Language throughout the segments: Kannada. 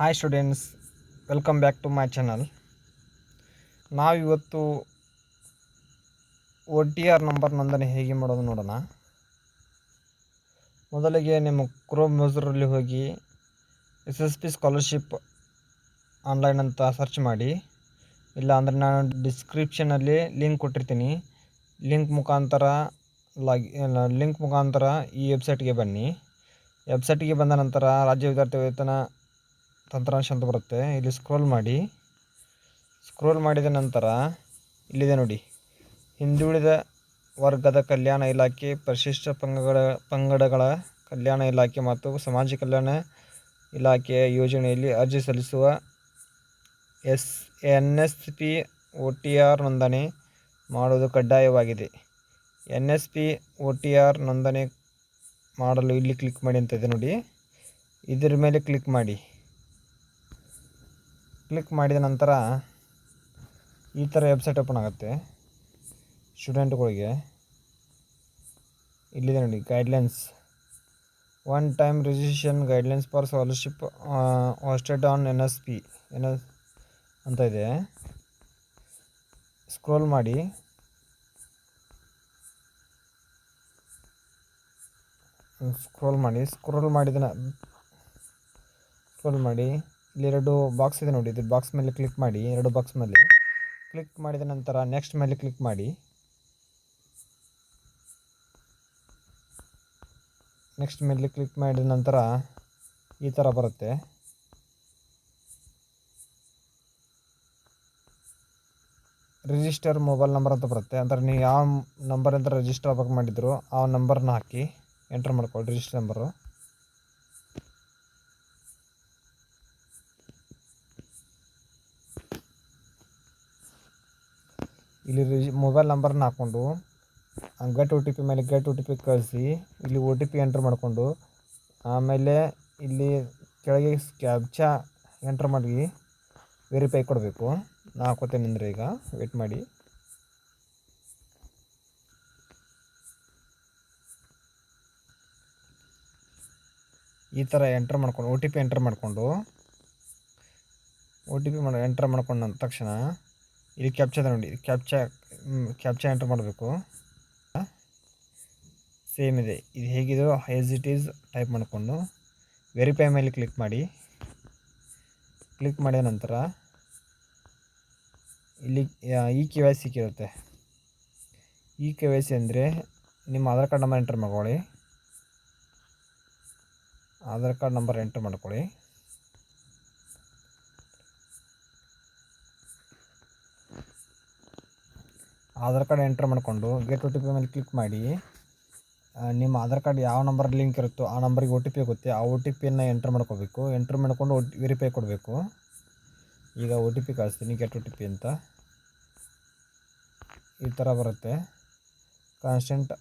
Hi students, welcome back to my channel. ನಾವಿವತ್ತು OTR ನಂಬರ್ ನೋಂದಣಿ ಹೇಗೆ ಮಾಡೋದು ನೋಡೋಣ. ಮೊದಲಿಗೆ ನಿಮ್ಮ ಕ್ರೋಮ್ ಬ್ರೌಸರಲ್ಲಿ ಹೋಗಿ SSP ಸ್ಕಾಲರ್ಶಿಪ್ ಆನ್ಲೈನ್ ಅಂತ ಸರ್ಚ್ ಮಾಡಿ. ಇಲ್ಲ ಅಂದರೆ ನಾನು ಡಿಸ್ಕ್ರಿಪ್ಷನಲ್ಲಿ ಲಿಂಕ್ ಕೊಟ್ಟಿರ್ತೀನಿ. ಲಿಂಕ್ ಮುಖಾಂತರ ಈ ವೆಬ್ಸೈಟ್ಗೆ ಬನ್ನಿ. ವೆಬ್ಸೈಟ್ಗೆ ಬಂದ ನಂತರ ರಾಜ್ಯ ವಿದ್ಯಾರ್ಥಿ ವೇತನ ತಂತ್ರಾಂಶ ಅಂತ ಬರುತ್ತೆ. ಇಲ್ಲಿ ಸ್ಕ್ರೋಲ್ ಮಾಡಿದ ನಂತರ ಇಲ್ಲಿದೆ ನೋಡಿ, ಹಿಂದುಳಿದ ವರ್ಗದ ಕಲ್ಯಾಣ ಇಲಾಖೆ, ಪರಿಶಿಷ್ಟ ಪಂಗಡಗಳ ಕಲ್ಯಾಣ ಇಲಾಖೆ ಮತ್ತು ಸಮಾಜ ಕಲ್ಯಾಣ ಇಲಾಖೆಯ ಯೋಜನೆಯಲ್ಲಿ ಅರ್ಜಿ ಸಲ್ಲಿಸುವ NSP OTR ನೋಂದಣಿ ಮಾಡುವುದು ಕಡ್ಡಾಯವಾಗಿದೆ. NSP OTR ನೋಂದಣಿ ಮಾಡಲು ಇಲ್ಲಿ ಕ್ಲಿಕ್ ಮಾಡಿ ಅಂತ ಇದೆ ನೋಡಿ. ಇದರ ಮೇಲೆ ಕ್ಲಿಕ್ ಮಾಡಿ. ಕ್ಲಿಕ್ ಮಾಡಿದ ನಂತರ ಈ ಥರ ವೆಬ್ಸೈಟ್ ಓಪನ್ ಆಗುತ್ತೆ. ಸ್ಟೂಡೆಂಟ್ಗಳಿಗೆ ಇಲ್ಲಿದೆ ನೋಡಿ, guidelines, one time registration guidelines for scholarship hosted on NSP ಅಂತ ಇದೆ. ಸ್ಕ್ರೋಲ್ ಮಾಡಿ. ಇಲ್ಲಿ ಎರಡು ಬಾಕ್ಸ್ ಇದೆ ನೋಡಿ, ಇದು ಬಾಕ್ಸ್ ಮೇಲೆ ಕ್ಲಿಕ್ ಮಾಡಿ. ಎರಡು ಬಾಕ್ಸ್ ಮೇಲೆ ಕ್ಲಿಕ್ ಮಾಡಿದ ನಂತರ ನೆಕ್ಸ್ಟ್ ಮೇಲೆ ಕ್ಲಿಕ್ ಮಾಡಿ. ನೆಕ್ಸ್ಟ್ ಮೇಲೆ ಕ್ಲಿಕ್ ಮಾಡಿದ ನಂತರ ಈ ಥರ ಬರುತ್ತೆ. ರಿಜಿಸ್ಟರ್ ಮೊಬೈಲ್ ನಂಬರ್ ಅಂತ ಬರುತ್ತೆ. ಅಂದರೆ ನೀವು ಯಾವ ನಂಬರಿಂದ ರಿಜಿಸ್ಟರ್ ಆಗಬೇಕು ಮಾಡಿದ್ರು ಆ ನಂಬರ್ನ ಹಾಕಿ ಎಂಟರ್ ಮಾಡ್ಕೊಳ್ಳಿ, ರಿಜಿಸ್ಟರ್ ನಂಬರು. ಇಲ್ಲಿ ಮೊಬೈಲ್ ನಂಬರ್ನ ಹಾಕ್ಕೊಂಡು ಗೆಟ್ OTP ಮೇಲೆ ಗೆಟ್ OTP ಕಳಿಸಿ. ಇಲ್ಲಿ OTP ಎಂಟ್ರ್ ಮಾಡಿಕೊಂಡು ಆಮೇಲೆ ಇಲ್ಲಿ ಕೆಳಗೆ ಕ್ಯಾಪ್ಚಾ ಎಂಟ್ರ್ ಮಾಡಿ ವೆರಿಫೈ ಕೊಡಬೇಕು. ನಾ ಹಾಕೋತೇನೆ ಅಂದರೆ ಈಗ ವೇಟ್ ಮಾಡಿ. ಈ ಥರ ಎಂಟ್ರ್ ಮಾಡ್ಕೊಂಡು OTP ಎಂಟ್ರ್ ಮಾಡಿಕೊಂಡು ಎಂಟ್ರ್ ಮಾಡ್ಕೊಂಡ ತಕ್ಷಣ ಇಲ್ಲಿ ಕ್ಯಾಪ್ಚಾ ನೋಡಿ, ಕ್ಯಾಪ್ಚಾ ಎಂಟ್ರ್ ಮಾಡಬೇಕು. ಸೇಮ್ ಇದೆ, ಇದು ಹೇಗಿದೆಯೋ ಆ್ಯಸ್ ಇಟ್ ಈಸ್ ಟೈಪ್ ಮಾಡಿಕೊಂಡು ವೆರಿಫೈ ಮೇಲೆ ಕ್ಲಿಕ್ ಮಾಡಿ. ಕ್ಲಿಕ್ ಮಾಡಿದ ನಂತರ ಇಲ್ಲಿ KYC ಇರುತ್ತೆ. KYC ಅಂದರೆ ನಿಮ್ಮ ಆಧಾರ್ ಕಾರ್ಡ್ ನಂಬರ್ ಎಂಟ್ರ್ ಮಾಡ್ಕೊಳ್ಳಿ. ಆಧಾರ್ ಕಾರ್ಡ್ ನಂಬರ್ ಎಂಟ್ರ್ ಮಾಡ್ಕೊಳ್ಳಿ. ಆಧಾರ್ ಕಾರ್ಡ್ ಎಂಟ್ರ್ ಮಾಡಿಕೊಂಡು ಗೆಟ್ OTP ಮೇಲೆ ಕ್ಲಿಕ್ ಮಾಡಿ. ನಿಮ್ಮ ಆಧಾರ್ ಕಾರ್ಡ್ ಯಾವ ನಂಬರ್ ಲಿಂಕ್ ಇರುತ್ತೋ ಆ ನಂಬರಿಗೆ OTP ಹೋಗುತ್ತೆ. ಆ OTPಯನ್ನು ಎಂಟ್ರ್ ಮಾಡ್ಕೋಬೇಕು. ಎಂಟ್ರ್ ಮಾಡ್ಕೊಂಡು ವೆರಿಫೈ ಕೊಡಬೇಕು. ಈಗ OTP ಕಳಿಸ್ತೀನಿ, ಗೆಟ್ OTP ಅಂತ. ಈ ಥರ ಬರುತ್ತೆ. ಕಾನ್ಸ್ಟೆಂಟ್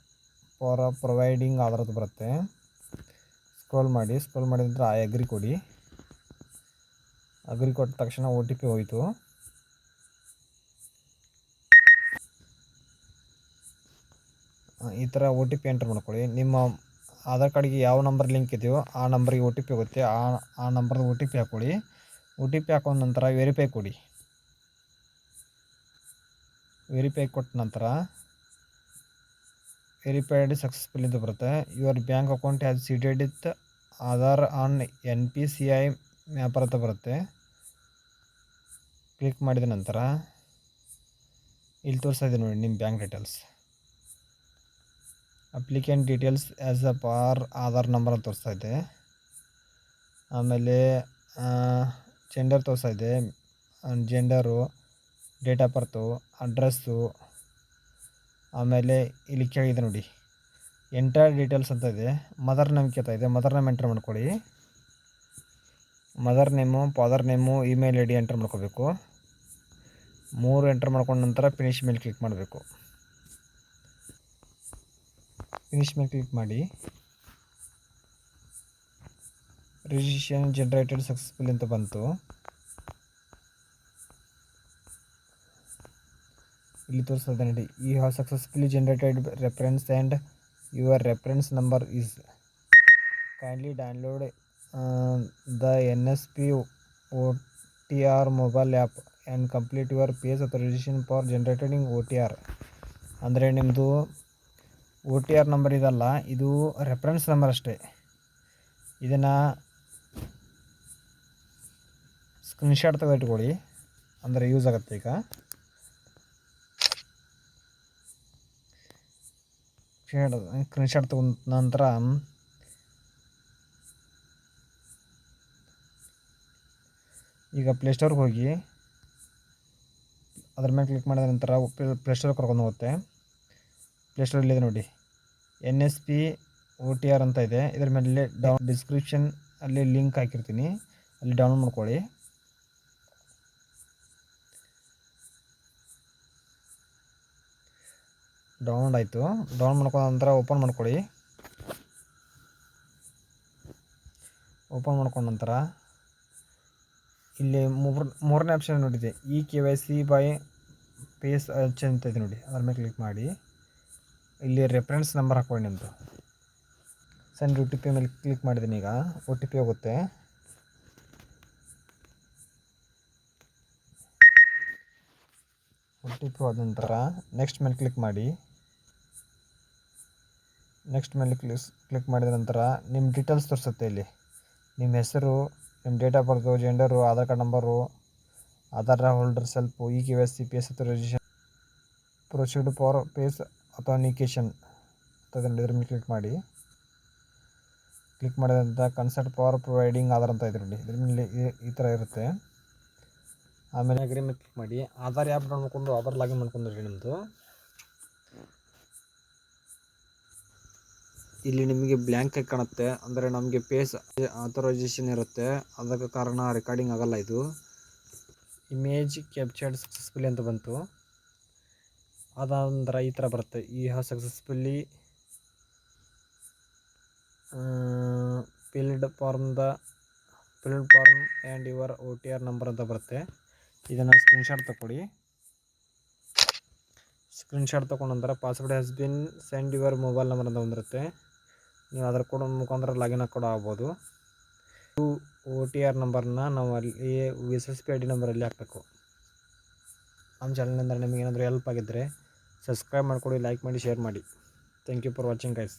ಫಾರ್ ಪ್ರೊವೈಡಿಂಗ್ ಆಧಾರ್ ಅಂತ ಬರುತ್ತೆ. ಸ್ಕ್ರೋಲ್ ಮಾಡಿದ ನಂತರ ಅಗ್ರಿ ಕೊಡಿ. ಅಗ್ರಿ ಕೊಟ್ಟ ತಕ್ಷಣ OTP ಹೋಯಿತು. ಈ ಥರ OTP ಎಂಟ್ರ್ ಮಾಡ್ಕೊಳ್ಳಿ. ನಿಮ್ಮ ಆಧಾರ್ ಕಾರ್ಡಿಗೆ ಯಾವ ನಂಬರ್ ಲಿಂಕ್ ಇದೆಯೋ ಆ ನಂಬರಿಗೆ OTP ಹೋಗುತ್ತೆ. ಆ ನಂಬರ್ದು OTP ಹಾಕ್ಕೊಳ್ಳಿ. OTP ಹಾಕೊಂಡ ನಂತರ ವೆರಿಫೈ ಕೊಡಿ. ವೆರಿಫೈ ಕೊಟ್ಟ ನಂತರ ವೆರಿಫೈಡ್ ಸಕ್ಸಸ್ಫುಲ್ ಅಂತ ಬರುತ್ತೆ. Your bank account has seeded with Aadhaar on NPCI ಮ್ಯಾಪರ್ ಅಂತ ಬರುತ್ತೆ. ಕ್ಲಿಕ್ ಮಾಡಿದ ನಂತರ ಇಲ್ಲಿ ತೋರಿಸ್ತಾ ಇದೆ ನೋಡಿ, ನಿಮ್ಮ bank details, applicant details as a ಪಾರ್ ಆಧಾರ್ ನಂಬರ್ ಅಂತ ತೋರಿಸ್ತಾ ಇದೆ. ಆಮೇಲೆ ಜೆಂಡರ್ ತೋರಿಸ್ತಾ ಇದೆ, gender, date of birth, address. ಆಮೇಲೆ ಇಲ್ಲಿ ಕೆಳಗಿದೆ ನೋಡಿ, ಎಂಟರ್ ಡೀಟೇಲ್ಸ್ ಅಂತ ಇದೆ. ಮದರ್ ನೇಮ್ ಕೇಳ್ತಾ ಇದೆ, ಮದರ್ ನೇಮ್ ಎಂಟ್ರ್ ಮಾಡ್ಕೊಳ್ಳಿ. Mother name, father name, email ID enter ಮಾಡ್ಕೋಬೇಕು. 3 ಎಂಟ್ರ್ ಮಾಡ್ಕೊಂಡ ನಂತರ ಫಿನಿಶ್ ಮೇಲೆ ಕ್ಲಿಕ್ ಮಾಡಬೇಕು. ಫಿನಿಶ್ ಮೇಲೆ ಕ್ಲಿಕ್ ಮಾಡಿ. ರಿಜಿಸ್ಟ್ರೇಷನ್ ಜನರೇಟೆಡ್ ಸಕ್ಸಸ್ಫುಲ್ ಅಂತ ಬಂತು. ಇಲ್ಲಿ ತೋರಿಸ್ತದೆ ನೋಡಿ, you have successfully generated reference and your reference number is kindly download the NSP OTR mobile app and complete your page authorisation for generated OTR. ಅಂದರೆ ನಿಮ್ಮದು OTR ನಂಬರ್ ಇದಲ್ಲ, ಇದು ರೆಫರೆನ್ಸ್ ನಂಬರ್ ಅಷ್ಟೇ. ಇದನ್ನು ಸ್ಕ್ರೀನ್ಶಾಟ್ ತೆಗೆದು ಇಟ್ಕೊಳ್ಳಿ, ಅಂದರೆ ಯೂಸ್ ಆಗುತ್ತೆ. ಈಗ ಸ್ಕ್ರೀನ್ಶಾಟ್ ತಗೊಂಡ ನಂತರ ಈಗ ಪ್ಲೇಸ್ಟೋರ್ಗೆ ಹೋಗಿ ಅದ್ರ ಮೇಲೆ ಕ್ಲಿಕ್ ಮಾಡಿದ ನಂತರ ಪ್ಲೇಸ್ಟೋರ್ ಕರ್ಕೊಂಡು ಹೋಗುತ್ತೆ. ಪ್ಲೇಸ್ಟೋರಲ್ಲಿದೆ ನೋಡಿ, NSP OTR ಅಂತ ಇದೆ. ಇದರ ಮೇಲೆ ಡಿಸ್ಕ್ರಿಪ್ಷನ್ ಅಲ್ಲಿ ಲಿಂಕ್ ಹಾಕಿರ್ತೀನಿ, ಅಲ್ಲಿ ಡೌನ್ಲೋಡ್ ಮಾಡ್ಕೊಳ್ಳಿ. ಡೌನ್ಲೋಡ್ ಆಯಿತು. ಡೌನ್ಲೋಡ್ ಮಾಡ್ಕೊಂಡ ನಂತರ ಓಪನ್ ಮಾಡ್ಕೊಳ್ಳಿ. ಓಪನ್ ಮಾಡ್ಕೊಂಡ ನಂತರ ಇಲ್ಲಿ ಮೂರನೇ ಆಪ್ಷನ್ ನೋಡಿದೆ, KYC ಬೈ ಪೇಸ್ ಅಂತ ಇದೆ ನೋಡಿ, ಅದ್ರ ಮೇಲೆ ಕ್ಲಿಕ್ ಮಾಡಿ ಇಲ್ಲಿ ರೆಫರೆನ್ಸ್ ನಂಬರ್ ಹಾಕ್ಕೊಳ್ಳಿ ನಿಮ್ಮದು. ಸೆಂಡ್ OTP ಮೇಲೆ ಕ್ಲಿಕ್ ಮಾಡಿದ್ದೀನಿ. ಈಗ OTP ಹೋಗುತ್ತೆ. OTP ಹೋದ ನಂತರ ನೆಕ್ಸ್ಟ್ ಮೇಲೆ ಕ್ಲಿಕ್ ಮಾಡಿ. ನೆಕ್ಸ್ಟ್ ಮೇಲೆ ಕ್ಲಿಕ್ ಮಾಡಿದ ನಂತರ ನಿಮ್ಮ ಡೀಟೇಲ್ಸ್ ತೋರಿಸುತ್ತೆ. ಇಲ್ಲಿ ನಿಮ್ಮ ಹೆಸರು, ನಿಮ್ಮ date of birth, gender, Aadhaar card number, Aadhaar holder self, KYC face authorisation proceed for face authentication ಅಂತ ಇದ್ರ ಮೇಲೆ ಕ್ಲಿಕ್ ಮಾಡಿ. ಕ್ಲಿಕ್ ಮಾಡಿದಂಥ ಕನ್ಸರ್ಟ್ ಫಾರ್ ಪ್ರೊವೈಡಿಂಗ್ ಆಧಾರ್ ಅಂತ ಇದೆ ನೋಡಿ, ಇದ್ರ ಮೇಲೆ ಈ ಥರ ಇರುತ್ತೆ. ಆಮೇಲೆ ಅಗ್ರಿ ಮೇಲೆ ಕ್ಲಿಕ್ ಮಾಡಿ. ಆಧಾರ್ ಆ್ಯಪ್ ಡೌನ್ ಮಾಡ್ಕೊಂಡು ಆಧಾರ್ ಲಾಗಿನ್ ಮಾಡ್ಕೊಂಡ್ರಿ ನಿಮ್ಮದು. ಇಲ್ಲಿ ನಿಮಗೆ ಬ್ಲ್ಯಾಂಕ್ ಆಗಿ ಕಾಣುತ್ತೆ, ಅಂದರೆ ನಮಗೆ ಪೇಸ್ ಆಥರೈಸೇಷನ್ ಇರುತ್ತೆ, ಅದಕ್ಕೆ ಕಾರಣ ರೆಕಾರ್ಡಿಂಗ್ ಆಗಲ್ಲ. ಇದು ಇಮೇಜ್ ಕ್ಯಾಪ್ಚರ್ಡ್ ಸಕ್ಸಸ್ಫುಲಿ ಅಂತ ಬಂತು. ಅದಾದ ಈ ಥರ ಬರುತ್ತೆ, ಈ successfully filled form and your OTR number ಅಂತ ಬರುತ್ತೆ. ಇದನ್ನು ಸ್ಕ್ರೀನ್ಶಾಟ್ ತಗೊಳ್ಳಿ. ಸ್ಕ್ರೀನ್ಶಾಟ್ ತೊಗೊಂಡ ನಂತರ password has been send your mobile number ಅಂತ ಬಂದಿರುತ್ತೆ. ನೀವು ಅದರ ಕೂಡ ಮುಖಾಂತರ ಲಾಗಿನ್ ಕೂಡ ಆಗ್ಬೋದು. OTR ನಂಬರ್ನ ನಾವು ಅಲ್ಲಿ SSP ID ನಂಬರಲ್ಲಿ ಹಾಕಬೇಕು. ನಮ್ಮ ಚಾನಲ್ನಿಂದ ನಿಮಗೆ ಏನಾದರೂ ಹೆಲ್ಪ್ ಆಗಿದ್ದರೆ ಸಬ್ಸ್ಕ್ರೈಬ್ ಮಾಡ್ಕೊಳ್ಳಿ, ಲೈಕ್ ಮಾಡಿ, ಶೇರ್ ಮಾಡಿ. Thank you for watching guys.